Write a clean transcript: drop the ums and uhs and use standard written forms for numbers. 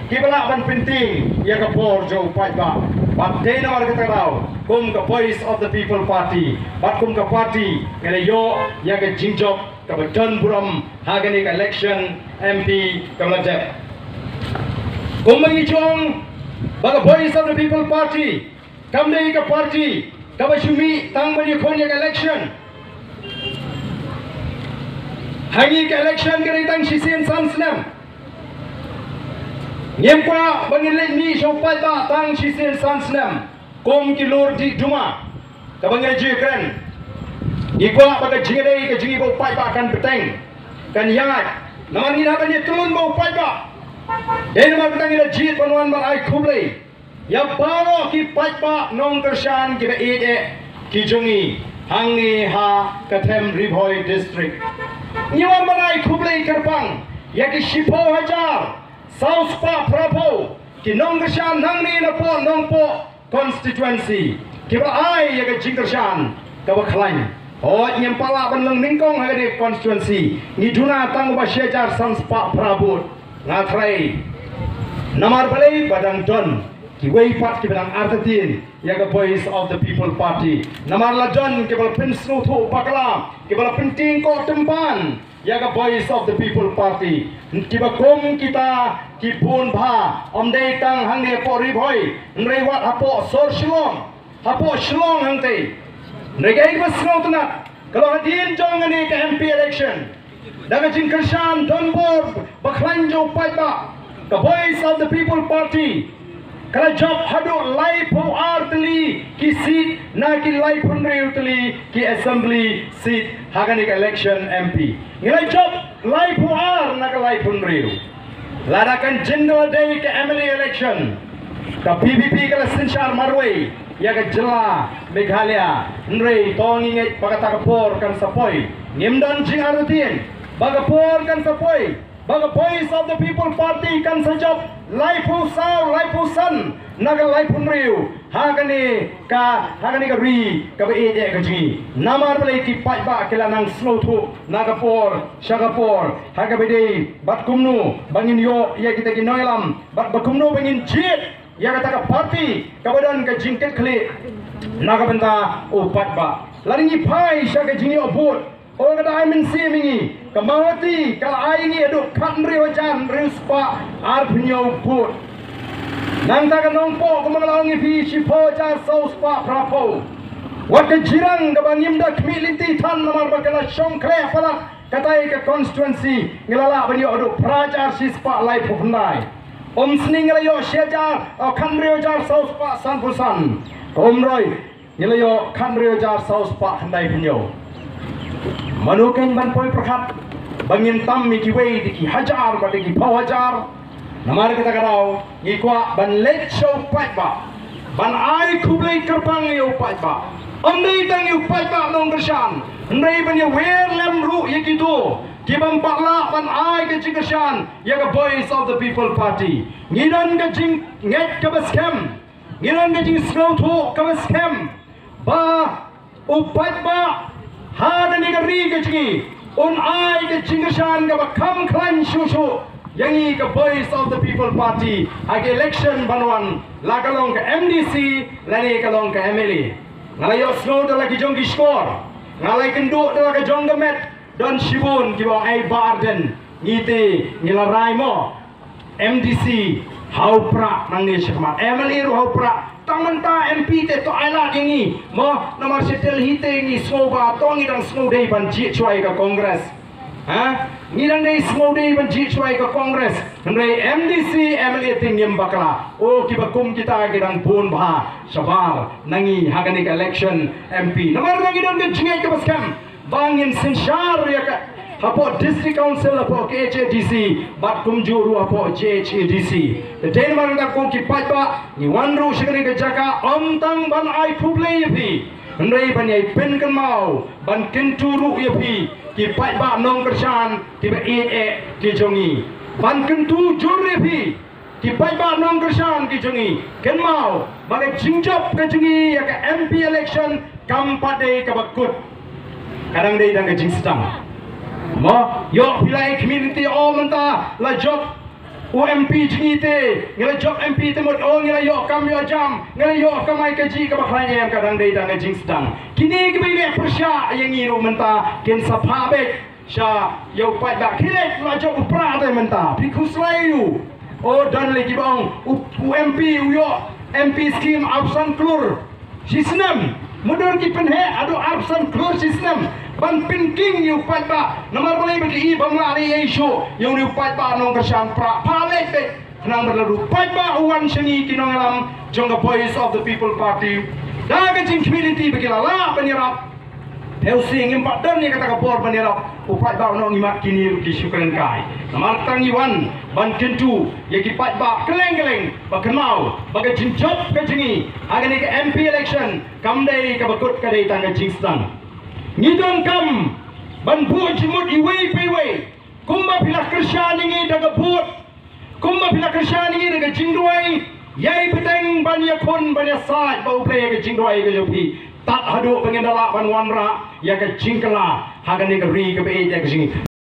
Kibala ban penting ya ke Porjo Paiba. But they know kita tahu. Kum ke Voice of the People Party. But kum ke party ngene yo ya ke jingjok ke Beton Buram hagani ke election MP ke Melajak. Kum mengijong bagi Voice of the People Party. Kamdai ke party ke Bashumi tang bagi konya ke election. Hangi ke election ke tang Shisen Sansnam. Nyempa bangilek ni sopai ba tang Shisen Sansnam. Kom kilur di Duma. Ka bangil jikran. Ikwa baga jingdai ke jingi bau pai ba kan peteng. Kan yangat. Naman ni naban ni tulun bau pai ba. Dai nama petang ila jit panuan bang ai kublai. Ya baro ki pai ba nong kershan ki ba ki jungi hangi ha Kathem Ribhoi district. Nyawan bang ai kublai kerpang. Ya ki Shipo Hajar. South Pa Prapo ki nong kershan nang ni na po nong po constituency ki ba ai ya ke jing kershan ka ba khlain o nyem pala ban leng ningkong ha de constituency ni duna tang ba shejar South Pa Prapo nga thrai namar balai badang don ki wei pat ki badang artatin ya ke Voice of the People Party namar la don ki ba pin snu thu bakla ki ba penting ko tempan ya ke Voice of the People Party kiba kum kita kipun bha omdei tang hangge po ribhoi nreiwat hapo sor shilong hangte nregai bas ngotna kalau hadin jong ani ke MP election daga jing kershan donbor bakhlanjo paiba ke Voice of the People Party kalau job hadu live ho artli ki seat na ki live hunreutli ki assembly seat hagani election MP ngilai job live ho ar na ka live hunreu ladakan general day ke MLA election ka PPP kala Sinshar Marway ya ka Jela Meghalaya nrei tongingit pagatakapor kan sapoi nimdan jing arutin bagapor kan sapoi baga Voice of the People Party kan sajab life ho sao life ho san naga life hunreu hagani ka ri ka be ka jingi namar balai ki pai ba kila nang snow thu nagapor shagapor hagabede batkumnu bangin yo ya kita ki noilam batkumnu bangin jit ya kata ka party ka badan ka jingket kli nagabenta o pai ba laringi pai shaga jingi obut o kada ai min si mingi kamawati kal ai ngi edu khamri wajan rispa arpnyo put nang ta ka nong po kumangalongi fi Shipo jar Spa Prapo wat ke jirang ka bangim da kmilinti than namar bakala shongkle pala katai ke constituency ngilala bani odu prajar Spa lai phunai sning la yo shejar khamri jar Spa sanpusan komroi ngilayo khamri jar Spa handai punyo manuken ban poi prakhat bangin tam mi ki wei di ki hajar ba di ki hajar namar kita karau ngikwa ban let show pai ba ban ai kublai kerpang yo pai ba ondai tang yo pai ba nong kershan ndai ban yo wer lem ru yikitu ki bam pakla ban ai ke jingershan ya ka Voice of the People Party ngidan ka jing nget ka baskem ngidan ka jing snow thu ka baskem ba upai ba hada ni ka ri ka jingi on ai ka jingershan ka bakam klan shushu yangi ke Voice of the People Party ag election banwan lagalong ke MDC lani kalong ke MLA ngalayo snow dala ki jong ki score ngalai kenduk dala ke jong gemet don shibun ki bang ai barden ngite ngilarai mo MDC haupra nang ni shikmat MLA ru haupra tamanta MP te to ala dingi mo nomor setel hite ngi snow ba tongi dang snow dei ban ji chwai ka Congress ha ngirang dei snow dei ban ji chwai ka Congress ndai MDC MLA tingim bakla o ki bakum kita gidang pun bha sabar nangi hagani ka election MP nomor nangi don ke jingai ka baskam bangin Sinshar ya ka hapo district council hapo KHADC bat kumjuru hapo JHADC the day maranda ko ki paiba ni wanru shigani ka jaka omtang ban ai publei yapi ndai ban yai pen kan mau ban kenturu yapi ki paiba nong kershan ki ba ki jongi ban kentu jur yapi ki paiba nong kershan ki jongi ken mau bagai jingjop ka jongi ya ka MP election kam pade ka bakut kadang dei dang ka jing stang Mo, yo pilai community all menta la job UMP jingite, ngela job MP temut oh ngela yo kam yo jam, ngela yo kamai kaji ka bakhlai em kadang dei dang jing stang. Kini ke bile persya yang ngiru menta ken sapabek sya yo pai dak kile la job upra te menta. Pikus layu. Oh dan lagi bang UMP yo MP scheme absan klur. Sistem mundur ki penhe adu absan klur sistem. Ban pinking you pat ba nomor boleh bagi bangla ni isu yang you pat ba nong kesan pra palet be nang berlalu pat ba uan seni kinong alam jongga voice of the people party dah kecing community bagi lala penyerap Helsing empat dan ni kata kapor penyerap upat ba nong imak kini bagi syukuran kai nomor tangiwan ban kentu yaki pat ba keleng-keleng ba kenau bagi jinjop kejengi agani ke MP election kamdai ka bakut kadai tangga jingstang ngidon kam ban buat jimut iwe piwe kumba pila kerja ningi daga buat kumba pila kerja ningi daga jingduai yai peteng ban yakon ban yasat bau play ke jingduai ke jopi tak hadu pengendala ban wanra ya ke jingkala haga ni ke ri ke be ya ke jingi